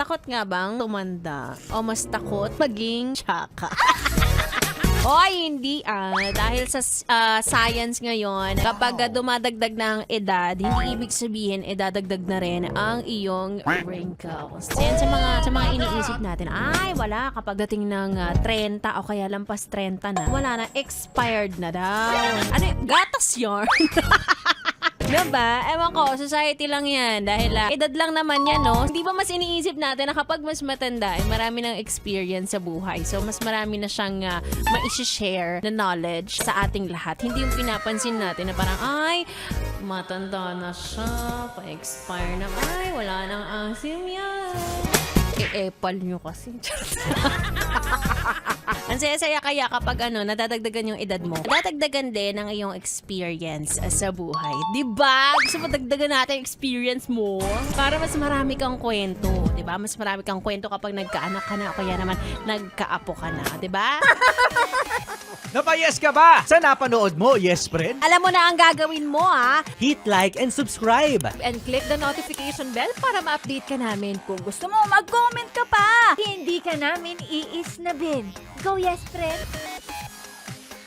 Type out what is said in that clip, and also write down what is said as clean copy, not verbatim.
takot nga bang tumanda? O mas takot maging tsaka? Hoy, hindi dahil sa science ngayon, kapag dumadagdag na ang edad, hindi ibig sabihin dadagdag na rin ang iyong wrinkles. Yan sa mga iniisip natin, ay wala kapag dating ng 30 o kaya lampas 30 na, wala na, expired na daw. Ano yun? Gatas yarn. Diba? Ewan ko, society lang yan. Dahil edad lang naman yan, no? Hindi ba mas iniisip natin na kapag mas matanda, marami ng experience sa buhay. So, mas marami na siyang ma-share na knowledge sa ating lahat. Hindi yung pinapansin natin na parang, ay, matanda na siya, pa-expire na, ay, wala nang asim yan. E-epal nyo kasi. Ang saya-saya kaya kapag nadadagdagan yung edad mo. Nadadagdagan din ang iyong experience sa buhay. Diba? Gusto mo dagdagan natin yung experience mo? Para mas marami kang kwento. Diba? Mas marami kang kwento kapag nagkaanak ka na o kaya naman nagkaapo ka na. Diba? Napayes ka ba sa napanood mo, yes friend? Alam mo na ang gagawin mo, ha? Hit like and subscribe. And click the notification bell para ma-update ka namin. Kung gusto mo, mag-comment ka pa. Hindi ka namin iisnabin. Go, yes, friend!